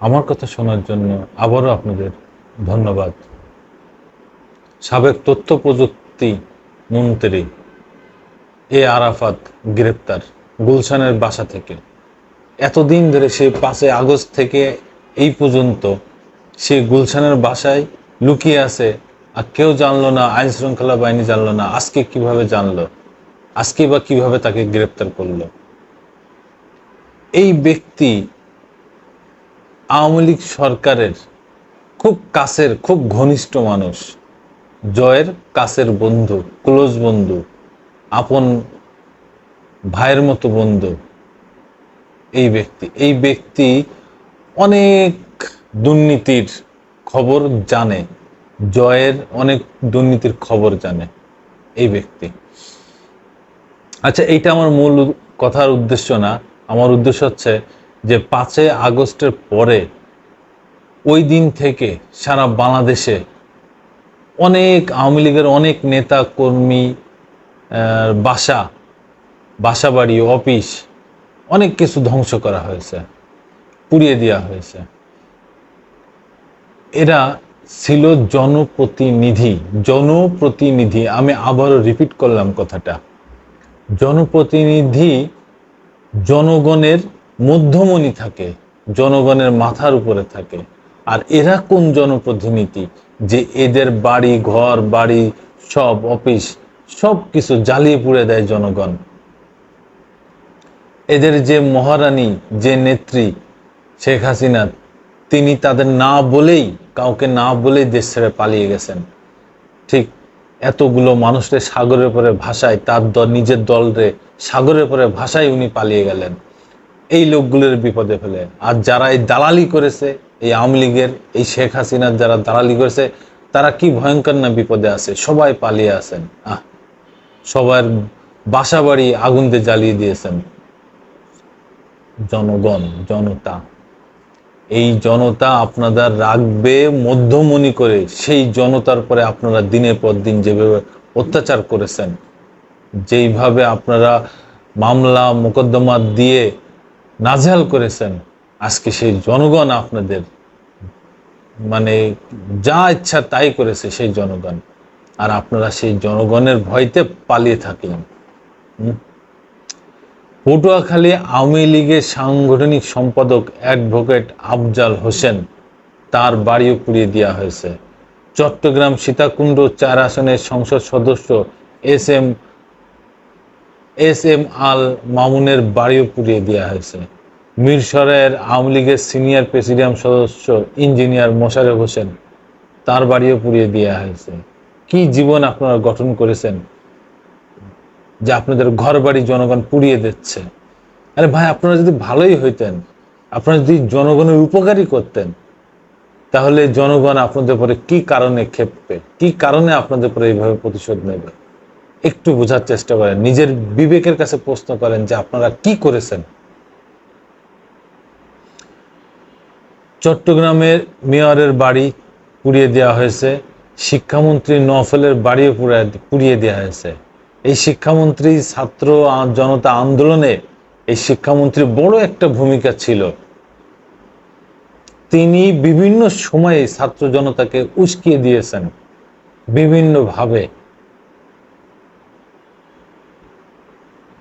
আমার কথা শোনার জন্য আবারও আপনাদের ধন্যবাদ। সাবেক তথ্য প্রযুক্তি মন্ত্রী আরাফাত গ্রেপ্তার গুলশানের বাসা থেকে। এতদিন ধরে সে 5 আগস্ট থেকে এই পর্যন্ত সে গুলশানের বাসায় লুকিয়ে আছে, আর কেউ জানলো না, আইন শৃঙ্খলা বাহিনী জানলো না। আজকে কিভাবে জানলো? আজকে বা কিভাবে তাকে গ্রেপ্তার করলো? এই ব্যক্তি আওয়ামী লীগ সরকারের খুব কাছের, খুব ঘনিষ্ঠ মানুষ, জয়ের কাছের বন্ধু, ক্লোজ বন্ধু, আপন ভাইয়ের মতো বন্ধু। এই ব্যক্তি অনেক দুর্নীতির খবর জানে, জয়ের অনেক দুর্নীতির খবর জানে এই ব্যক্তি। আচ্ছা, এইটা আমার মূল কথার উদ্দেশ্য না। আমার উদ্দেশ্য হচ্ছে যে 5 আগস্টের পরে ওই দিন থেকে সারা বাংলাদেশে অনেক আওয়ামী লীগের অনেক নেতা কর্মী বাসাবাড়ি, অফিস, অনেক কিছু ধ্বংস করা হয়েছে, পুড়িয়ে দেওয়া হয়েছে। এরা ছিল জনপ্রতিনিধি। আমি আবারও রিপিট করলাম কথাটা। জনপ্রতিনিধি জনগণের মধ্যমণি থাকে, জনগণের মাথার উপরে থাকে। আর এরা কোন জনপ্রতিনিধি যে এদের বাড়ি ঘর বাড়ি সব অফিস সব কিছু জ্বালিয়ে পুড়ে দেয় জনগণ। এদের যে মহারানী, যে নেত্রী শেখ হাসিনা, তিনি তাদের কাউকে না বলেই দেশ ছেড়ে পালিয়ে গেছেন। ঠিক এতগুলো মানুষের সাগরের পরে ভাষায়, তার নিজের দলরে সাগরের পরে ভাষায় উনি পালিয়ে গেলেন এই লোকগুলোর বিপদে ফেলে। আর যারা এই দালালি করেছে, এই আওয়ামী লীগের, এই শেখ হাসিনার যারা দালালি করেছে, তারা কি ভয়ঙ্কর না বিপদে আছে। সবাই পালিয়ে আছেন। সবার বাসা বাড়ি আগুন দিয়ে জ্বালিয়ে দিয়েছেন জনগণ, জনতা। এই জনতা আপনাদের রাখবে মধ্যমণি করে। সেই জনতার পরে আপনারা দিনের পর দিন যেভাবে অত্যাচার করেছেন, যেইভাবে আপনারা মামলা মোকদ্দমা দিয়ে নাজেহাল করেছেন, আজকে সেই জনগণ আপনাদের যা ইচ্ছা তাই করেছে সেই জনগণ। আর আপনারা সেই জনগণের ভয়তে পালিয়ে থাকলেন। পটুয়াখালী আওয়ামী লীগের সাংগঠনিক সম্পাদক অ্যাডভোকেট আফজাল হোসেন, তার বাড়িও পুড়িয়ে দেওয়া হয়েছে। চট্টগ্রাম সীতাকুণ্ড 4 আসনের সংসদ সদস্য এস এম আল মামুনের বাড়িও পুড়িয়ে দেওয়া হয়েছে। মিরসরাইয়ের আওয়ামী লীগের সিনিয়র প্রেসিডিয়াম সদস্য ইঞ্জিনিয়ার মোশাররফ হোসেন, তার বাড়িও পুড়িয়ে দেওয়া হয়েছে। কি জীবন আপনারা গঠন করেছেন যে আপনাদের ঘর বাড়ি জনগণ পুড়িয়ে দিচ্ছে? আরে ভাই, আপনারা যদি ভালোই হইতেন, আপনারা যদি জনগণের উপকারী করতেন, তাহলে জনগণ আপনাদের উপরে কি কারণে ক্ষেপবে, কি কারণে আপনাদের উপরে এইভাবে প্রতিশোধ নেবে? একটু বোঝার চেষ্টা করেন, নিজের বিবেকের কাছে প্রশ্ন করেন যে আপনারা কি করেছেন। চট্টগ্রামের মেয়রের বাড়ি পুড়িয়ে দেওয়া হয়েছে। শিক্ষামন্ত্রী নওফেলের বাড়িও পুড়িয়ে দেওয়া হয়েছে। এই শিক্ষামন্ত্রী ছাত্র জনতা আন্দোলনে এই শিক্ষামন্ত্রীর বড় একটা ভূমিকা ছিল। তিনি বিভিন্ন সময়ে ছাত্র জনতাকে উস্কিয়ে দিয়েছেন বিভিন্নভাবে।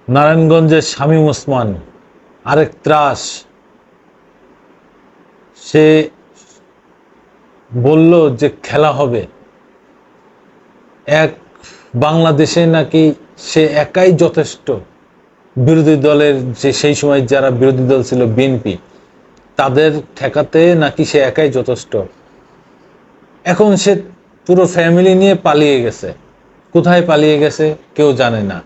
নারায়ণগঞ্জের শামীম ওসমান আরেক ত্রাস। সে বলল যে খেলা হবে, বাংলাদেশে নাকি সে একাই যথেষ্ট। বিরোধী দলের যে সেই সময় যারা বিরোধী দল ছিল বিএনপি, তাদের ঠেকাতে নাকি সে একাই যথেষ্ট। এখন সে পুরো ফ্যামিলি নিয়ে পালিয়ে গেছে। কোথায় পালিয়ে গেছে কেউ জানে না।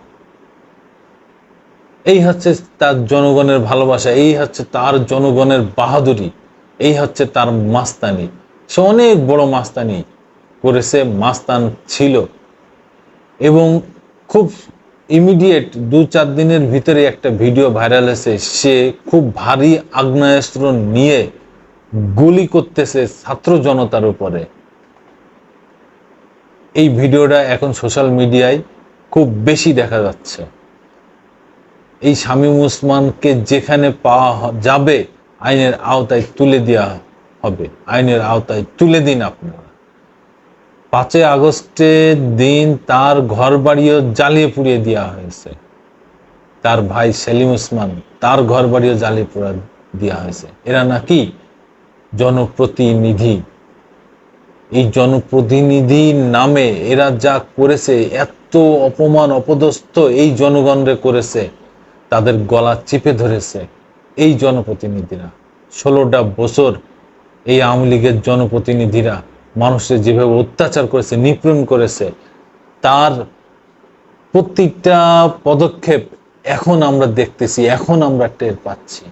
এই হচ্ছে তার জনগণের ভালোবাসা, এই হচ্ছে তার জনগণের বাহাদুরি, এই হচ্ছে তার মাস্তানি। সে অনেক বড় মাস্তানি করেছে, মাস্তান ছিল। এবং খুব ইমিডিয়েট 2-4 দিনের ভিতরে একটা ভিডিও ভাইরাল হয়েছে। সে খুব ভারী আগ্নেয়াস্ত্র নিয়ে গুলি করতেছে ছাত্র জনতার উপরে। এই ভিডিওটা এখন সোশ্যাল মিডিয়ায় খুব বেশি দেখা যাচ্ছে। এই শামীম ওসমানকে যেখানে পাওয়া যাবে আইনের আওতায় তুলে দেওয়া হবে, আইনের আওতায় তুলে দিন আপনারা। 5 আগস্টের দিন তার ঘর বাড়িও জ্বালিয়ে পুড়িয়ে দেওয়া হয়েছে, তার ভাই সেলিম ওসমান, তার ঘর বাড়িও জ্বালিয়ে পুড়িয়ে দেওয়া হয়েছে। এরা নাকি জনপ্রতিনিধি, এই জনপ্রতিনিধির নামে এরা যা করেছে, এত অপমান অপদস্থ এই জনগণরে করেছে, তাদের গলা চিপে ধরেছে এই জনপ্রতিনিধিরা। 16টা বছর এই আওয়ামী লীগের জনপ্রতিনিধিরা মানুষের যেভাবে অত্যাচার করেছে, নিপীড়ন করেছে, তার প্রত্যেকটা পদক্ষেপ এখন আমরা দেখতেছি, এখন আমরা টের পাচ্ছি।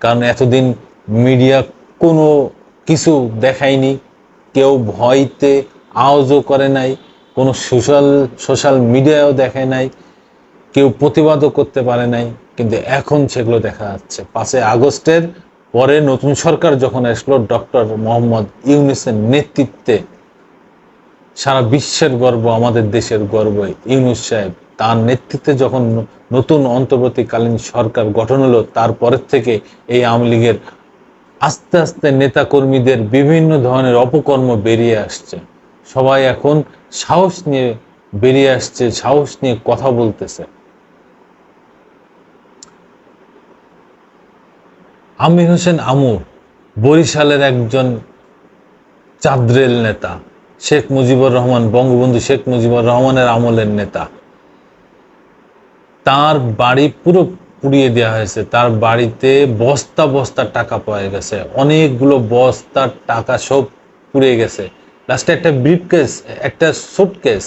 কারণ এতদিন মিডিয়া কোনো কিছু দেখায়নি, কেউ ভয়তে আওয়াজও করে নাই, কোনো সোশ্যাল মিডিয়াও দেখায় নাই, কেউ প্রতিবাদও করতে পারে নাই। কিন্তু এখন সেগুলো দেখা যাচ্ছে। 5 আগস্টের পরে নতুন সরকার যখন আসলো, ডক্টর মোহাম্মদ ইউনূসের নেতৃত্বে, সারা বিশ্বের গর্ব, আমাদের দেশের গর্ব ইউনূস সাহেব, তার নেতৃত্বে যখন নতুন অন্তর্বর্তীকালীন সরকার গঠন হলো, তারপরের থেকে এই আওয়ামী লীগের আস্তে আস্তে নেতাকর্মীদের বিভিন্ন ধরনের অপকর্ম বেরিয়ে আসছে। সবাই এখন সাহস নিয়ে বেরিয়ে আসছে, সাহস নিয়ে কথা বলতেছে। আমির হোসেন আমু বরিশালের একজন চাঁদরেল নেতা, শেখ মুজিবুর রহমান, বঙ্গবন্ধু শেখ মুজিবুর রহমানের আমলের নেতা। তার বাড়ি পুরো পুড়িয়ে দেওয়া হয়েছে, তার বাড়িতে বস্তা বস্তা টাকা পাওয়া গেছে, অনেকগুলো বস্তার টাকা সব পুড়ে গেছে। লাস্টে একটা ব্রিফকেস, একটা সুটকেস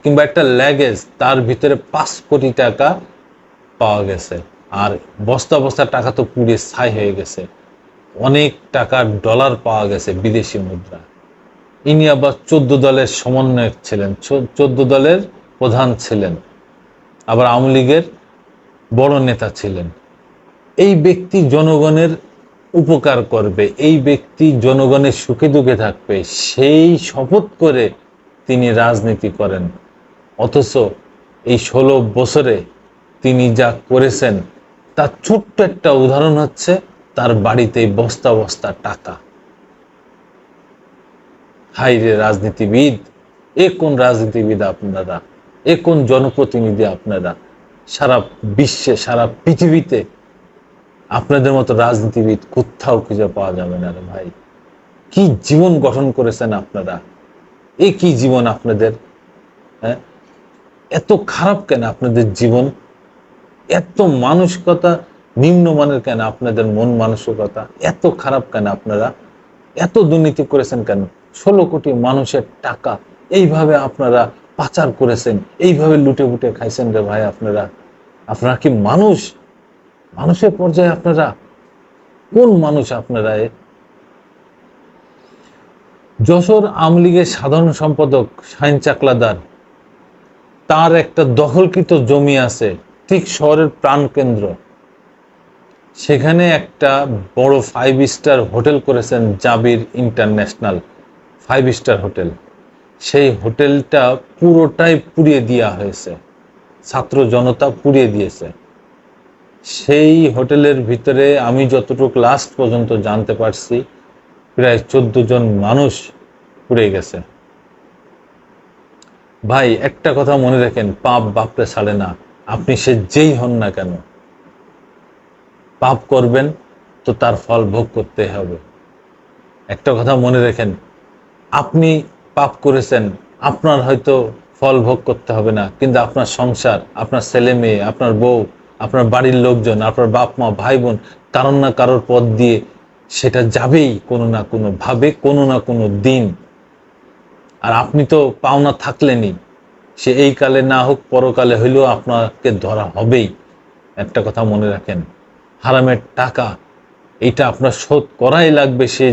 কিংবা একটা ল্যাগেজ, তার ভিতরে 5 কোটি টাকা পাওয়া গেছে। আর বস্তা বস্তা টাকা তো পুড়ে ছাই হয়ে গেছে। অনেক টাকার ডলার পাওয়া গেছে, বিদেশি মুদ্রা। ইনি আবার 14 দলের সমন্বয়ক ছিলেন, 14 দলের প্রধান ছিলেন, আবার আওয়ামী লীগের বড় নেতা ছিলেন। এই ব্যক্তি জনগণের উপকার করবে, এই ব্যক্তি জনগণের সুখে দুঃখে থাকবে, সেই শপথ করে তিনি রাজনীতি করেন। অথচ এই 16 বছরে তিনি যা করেছেন, তার ছোট্ট একটা উদাহরণ হচ্ছে তার বাড়িতে বস্তা বস্তা টাকা। হাই রে রাজনীতিবিদ, এ কোন রাজনীতিবিদ আপনারা? এ কোন জনপ্রতিনিধি আপনারা? সারা বিশ্বে, সারা পৃথিবীতে আপনাদের মতো রাজনীতিবিদ কোথাও খুঁজে পাওয়া যাবে না রে ভাই। কি জীবন গঠন করেছেন আপনারা? এ কি জীবন আপনাদের? হ্যাঁ, এত খারাপ কেন আপনাদের জীবন? এত মানসিকতা নিম্নমানের কেন আপনাদের মন মানসিকতা? এত খারাপ কেন আপনারা? এত দুর্নীতি করেছেন কেন? 16 কোটি মানুষের টাকা এইভাবে আপনারা পাচার করেছেন, এইভাবে লুটে বুটে খাইছেন রে ভাই আপনারা। আপনারা কি মানুষ? মানুষের পর্যায়ে আপনারা কোন মানুষ আপনারা? যশোর আওয়ামী লীগের সাধারণ সম্পাদক শাহিন চাকলাদার, তার একটা দখলকৃত জমি আছে ঠিক শহরের প্রাণকেন্দ্র, সেখানে একটা বড় 5 স্টার হোটেল করেছেন, জাবির ইন্টারন্যাশনাল 5 স্টার হোটেল। সেই হোটেলটা পুরোটাই পুড়িয়ে দেওয়া হয়েছে, ছাত্র জনতা পুড়িয়ে দিয়েছে। সেই হোটেলের ভিতরে আমি যতটুকু লাস্ট পর্যন্ত জানতে পারছি, প্রায় 14 জন মানুষ পুড়ে গেছে। ভাই, একটা কথা মনে রাখেন, পাপ বাপরে ছাড়ে না। আপনি সে যেই হন না কেন, পাপ করবেন তো তার ফল ভোগ করতে হবে। একটা কথা মনে রাখেন, আপনি পাপ করেছেন, আপনার হয়তো ফল ভোগ করতে হবে না, কিন্তু আপনার সংসার, আপনার ছেলে মেয়ে, আপনার বউ, আপনার বাড়ির লোকজন, আপনার বাপ মা ভাই বোন, কারণ না কারোর পথ দিয়ে সেটা যাবেই কোনো না কোনো ভাবে, কোনো না কোনো দিন। আর আপনি তো পাওনা থাকলেনই, সে এই কালে না হোক পরকালে হইলেও আপনাকে ধরা হবেই। একটা কথা মনে রাখেন, হারামের টাকা এটা আপনার শোধ করাই লাগবে, সে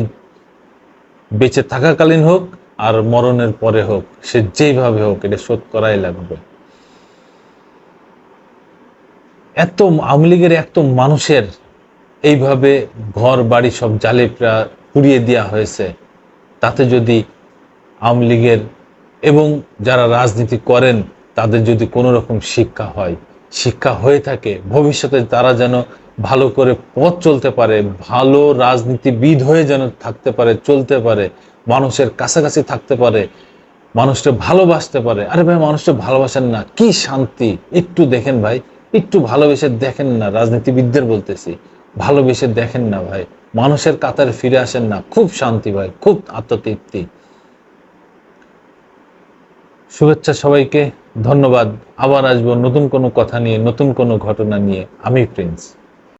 বেঁচে থাকাকালীন হোক আর মরণের পরে হোক, সে যেইভাবে হোক এটা শোধ করাই লাগবে। এত আওয়ামী লীগের এত মানুষের এইভাবে ঘর বাড়ি সব জ্বালিয়ে পুড়িয়ে দেওয়া হয়েছে, তাতে যদি আওয়ামী লীগের এবং যারা রাজনীতি করেন তাদের যদি কোনো রকম শিক্ষা হয়, শিক্ষা হয়ে থাকে, ভবিষ্যতে তারা যেন ভালো করে পথ চলতে পারে, ভালো রাজনীতিবিদ হয়ে যেন থাকতে পারে, চলতে পারে, মানুষের কাছাকাছি থাকতে পারে, মানুষটা ভালোবাসতে পারে। আরে ভাই, মানুষটা ভালোবাসেন না, কি শান্তি! একটু দেখেন ভাই, একটু ভালোবেসে দেখেন না, রাজনীতিবিদদের বলতেছি, ভালোবেসে দেখেন না ভাই, মানুষের কাতারে ফিরে আসেন না, খুব শান্তি ভাই, খুব আত্মতৃপ্তি। শুভেচ্ছা সবাইকে, ধন্যবাদ। আবার আসবো নতুন কোনো কথা নিয়ে, নতুন কোনো ঘটনা নিয়ে। আমি প্রিন্স।